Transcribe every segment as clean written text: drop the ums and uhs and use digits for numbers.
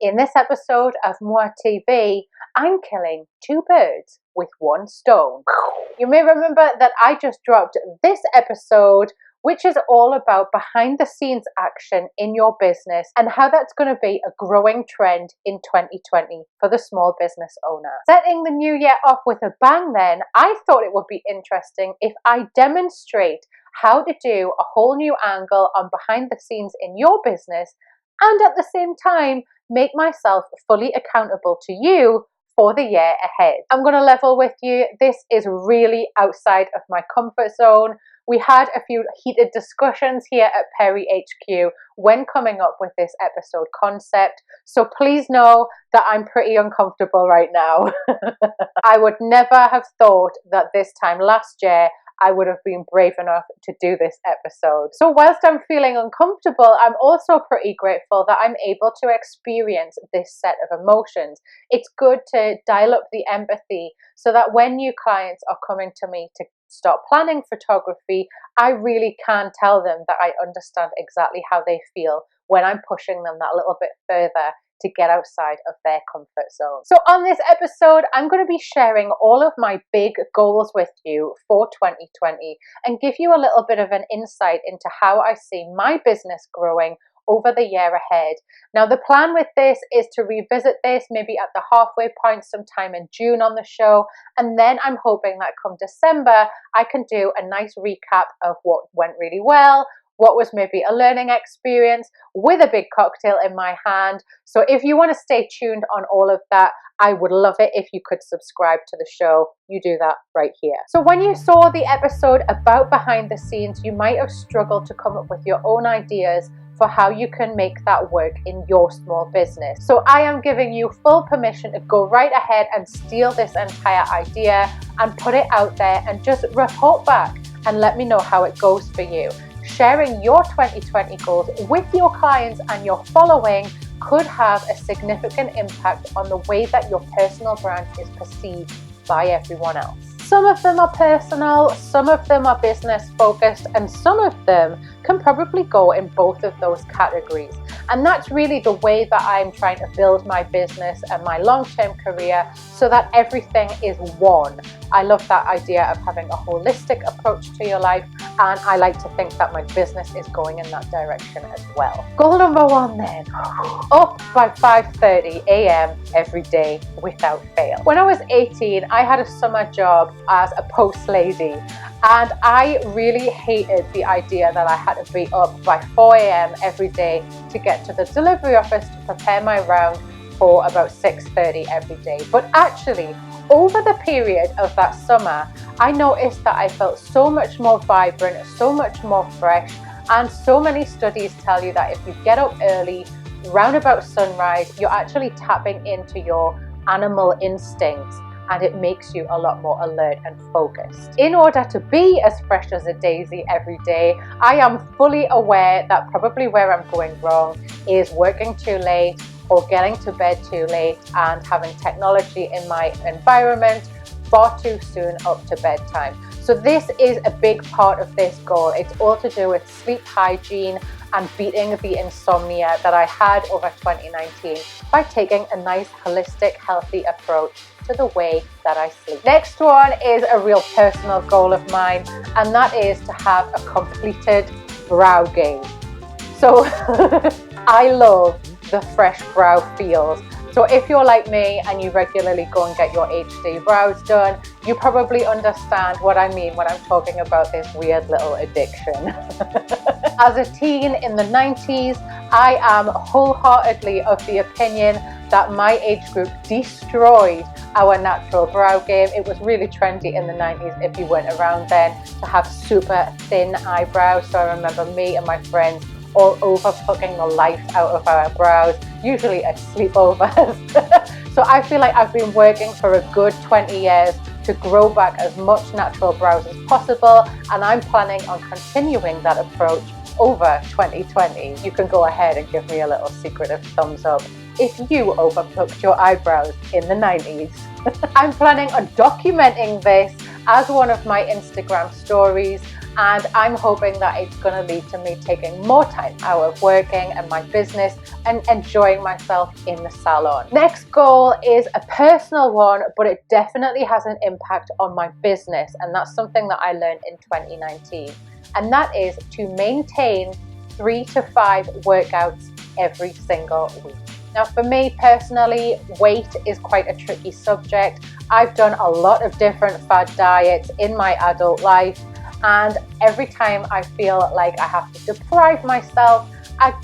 In this episode of Moi TV, I'm killing two birds with one stone. You may remember that I just dropped this episode, which is all about behind the scenes action in your business and how that's going to be a growing trend in 2020 for the small business owner. Setting the new year off with a bang then, I thought it would be interesting if I demonstrate how to do a whole new angle on behind the scenes in your business and at the same time make myself fully accountable to you for the year ahead. I'm going to level with you. This is really outside of my comfort zone. We had a few heated discussions here at Perry HQ when coming up with this episode concept. So please know that I'm pretty uncomfortable right now. I would never have thought that this time last year I would have been brave enough to do this episode. So whilst I'm feeling uncomfortable, I'm also pretty grateful that I'm able to experience this set of emotions. It's good to dial up the empathy so that when new clients are coming to me to start planning photography, I really can tell them that I understand exactly how they feel when I'm pushing them that little bit further to get outside of their comfort zone. So on this episode, I'm going to be sharing all of my big goals with you for 2020 and give you a little bit of an insight into how I see my business growing over the year ahead. Now, the plan with this is to revisit this maybe at the halfway point sometime in June on the show. And then I'm hoping that come December, I can do a nice recap of what went really well, what was maybe a learning experience with a big cocktail in my hand. So if you want to stay tuned on all of that, I would love it if you could subscribe to the show. You do that right here. So when you saw the episode about behind the scenes, you might have struggled to come up with your own ideas for how you can make that work in your small business. So I am giving you full permission to go right ahead and steal this entire idea and put it out there and just report back and let me know how it goes for you. Sharing your 2020 goals with your clients and your following could have a significant impact on the way that your personal brand is perceived by everyone else. Some of them are personal, some of them are business focused, and some of them can probably go in both of those categories. And that's really the way that I'm trying to build my business and my long-term career so that everything is one. I love that idea of having a holistic approach to your life, and I like to think that my business is going in that direction as well. Goal number one then, up by 5:30 a.m. every day without fail. When I was 18, I had a summer job as a post lady, and I really hated the idea that I had to be up by 4 a.m. every day to get to the delivery office to prepare my round for about 6:30 every day. But actually, over the period of that summer, I noticed that I felt so much more vibrant, so much more fresh, and so many studies tell you that if you get up early, round about sunrise, you're actually tapping into your animal instincts, and it makes you a lot more alert and focused. In order to be as fresh as a daisy every day, I am fully aware that probably where I'm going wrong is working too late or getting to bed too late and having technology in my environment far too soon up to bedtime. So this is a big part of this goal. It's all to do with sleep hygiene and beating the insomnia that I had over 2019 by taking a nice holistic, healthy approach to the way that I sleep. Next one is a real personal goal of mine, and that is to have a completed brow game. So I love the fresh brow feels. So if you're like me and you regularly go and get your HD brows done, you probably understand what I mean when I'm talking about this weird little addiction. As a teen in the 90s, I am wholeheartedly of the opinion that my age group destroyed our natural brow game. It was really trendy in the 90s, if you weren't around then, to have super thin eyebrows. So I remember me and my friends all over plucking the life out of our brows, usually at sleepovers. So I feel like I've been working for a good 20 years to grow back as much natural brows as possible, and I'm planning on continuing that approach over 2020. You can go ahead and give me a little secretive thumbs up if you overplucked your eyebrows in the 90s. I'm planning on documenting this as one of my Instagram stories, and I'm hoping that it's going to lead to me taking more time out of working and my business and enjoying myself in the salon. Next goal is a personal one, but it definitely has an impact on my business, and that's something that I learned in 2019, and that is to maintain 3 to 5 workouts every single week. Now, for me personally, weight is quite a tricky subject. I've done a lot of different fad diets in my adult life, and every time I feel like I have to deprive myself,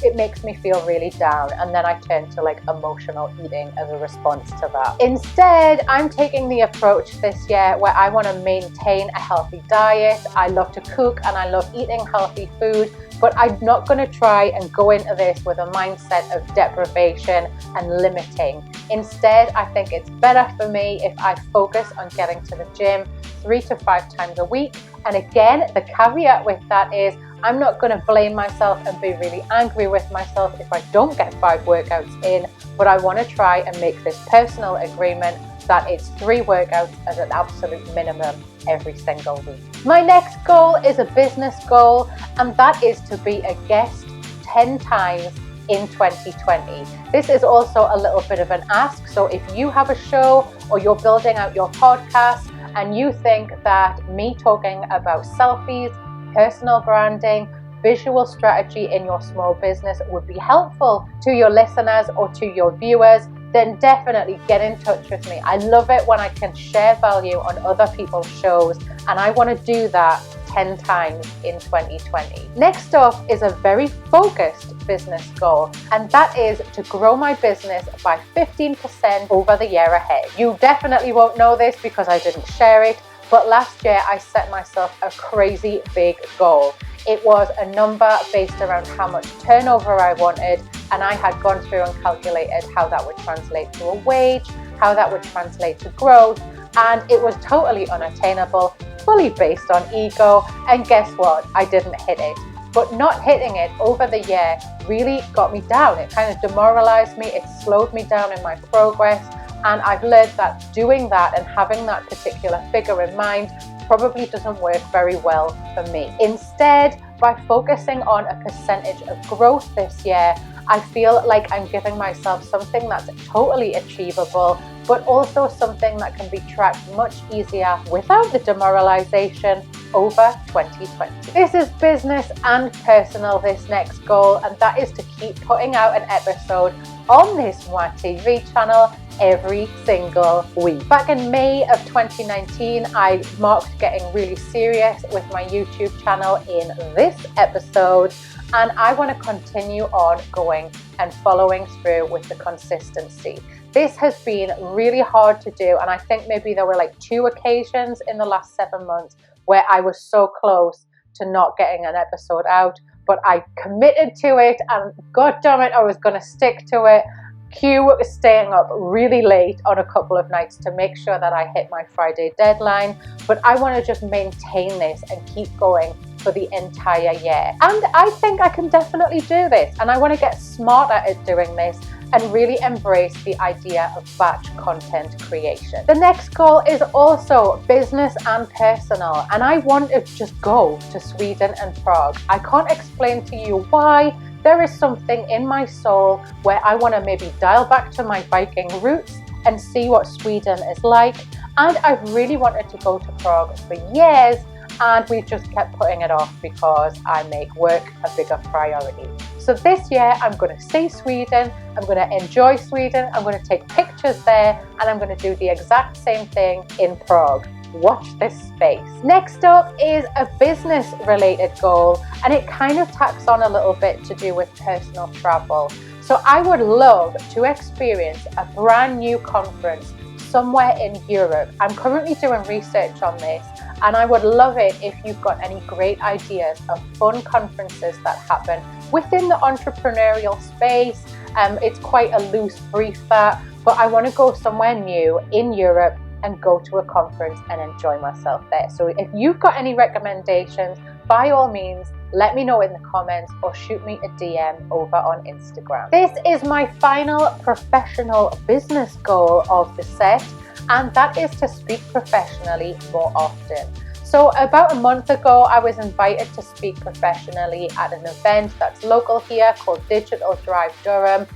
it makes me feel really down, and then I turn to like emotional eating as a response to that. Instead, I'm taking the approach this year where I want to maintain a healthy diet. I love to cook and I love eating healthy food, but I'm not going to try and go into this with a mindset of deprivation and limiting. Instead, I think it's better for me if I focus on getting to the gym 3 to 5 times a week. And again, the caveat with that is I'm not going to blame myself and be really angry with myself if I don't get 5 workouts in, but I want to try and make this personal agreement that it's 3 workouts as an absolute minimum every single week. My next goal is a business goal, and that is to be a guest 10 times in 2020. This is also a little bit of an ask, so if you have a show or you're building out your podcast and you think that me talking about selfies, personal branding, visual strategy in your small business would be helpful to your listeners or to your viewers, then definitely get in touch with me. I love it when I can share value on other people's shows, and I want to do that 10 times in 2020. Next up is a very focused business goal, and that is to grow my business by 15% over the year ahead. You definitely won't know this because I didn't share it, but last year I set myself a crazy big goal. It was a number based around how much turnover I wanted, and I had gone through and calculated how that would translate to a wage, how that would translate to growth, and it was totally unattainable, fully based on ego, and guess what? I didn't hit it. But not hitting it over the year really got me down. It kind of demoralized me, it slowed me down in my progress, and I've learned that doing that and having that particular figure in mind probably doesn't work very well for me. Instead, by focusing on a percentage of growth this year, I feel like I'm giving myself something that's totally achievable, but also something that can be tracked much easier without the demoralization over 2020. This is business and personal, this next goal, and that is to keep putting out an episode on this Moi TV channel every single week. Back in May of 2019, I marked getting really serious with my YouTube channel in this episode, and I want to continue on going and following through with the consistency. This has been really hard to do, and I think maybe there were like 2 occasions in the last 7 months where I was so close to not getting an episode out, but I committed to it, and god damn it, I was going to stick to it. Cue staying up really late on a couple of nights to make sure that I hit my Friday deadline, but I want to just maintain this and keep going for the entire year. And I think I can definitely do this, and I want to get smarter at doing this and really embrace the idea of batch content creation. The next goal is also business and personal, and I want to just go to Sweden and Prague. I can't explain to you why. There is something in my soul where I want to maybe dial back to my Viking roots and see what Sweden is like. And I've really wanted to go to Prague for years, and we've just kept putting it off because I make work a bigger priority. So this year I'm going to see Sweden, I'm going to enjoy Sweden, I'm going to take pictures there, and I'm going to do the exact same thing in Prague. Watch this space. Next up is a business related goal, and it kind of tacks on a little bit to do with personal travel. So I would love to experience a brand new conference somewhere in Europe. I'm currently doing research on this, and I would love it if you've got any great ideas of fun conferences that happen within the entrepreneurial space. It's quite a loose brief that, but I want to go somewhere new in Europe and go to a conference and enjoy myself there. So if you've got any recommendations, by all means, let me know in the comments or shoot me a DM over on Instagram. This is my final professional business goal of the set, and that is to speak professionally more often. So about a month ago, I was invited to speak professionally at an event that's local here called Digital Drive Durham.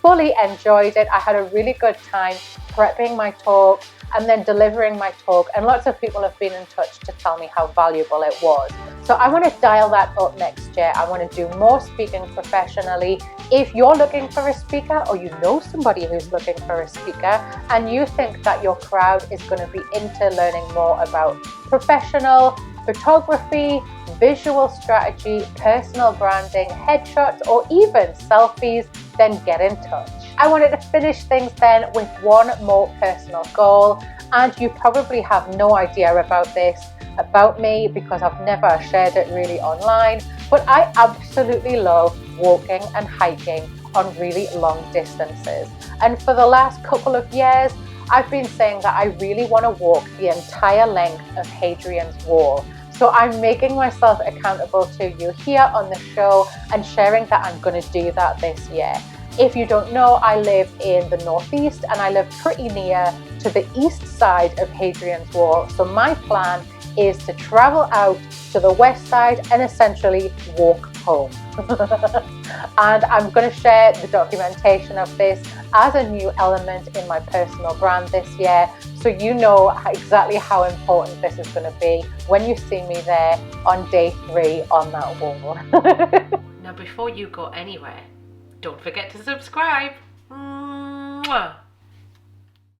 Fully enjoyed it. I had a really good time prepping my talk and then delivering my talk, and lots of people have been in touch to tell me how valuable it was. So I want to dial that up next year. I want to do more speaking professionally. If you're looking for a speaker, or you know somebody who's looking for a speaker, and you think that your crowd is going to be into learning more about professional photography, visual strategy, personal branding, headshots, or even selfies, then get in touch. I wanted to finish things then with one more personal goal, and you probably have no idea about this about me because I've never shared it really online, but I absolutely love walking and hiking on really long distances. And for the last couple of years, I've been saying that I really want to walk the entire length of Hadrian's Wall. So I'm making myself accountable to you here on the show and sharing that I'm going to do that this year. If you don't know, I live in the northeast and I live pretty near to the east side of Hadrian's Wall. So my plan is to travel out to the west side and essentially walk home. And I'm going to share the documentation of this as a new element in my personal brand this year, so you know exactly how important this is going to be when you see me there on day 3 on that wall. Now, before you go anywhere, don't forget to subscribe. Mwah.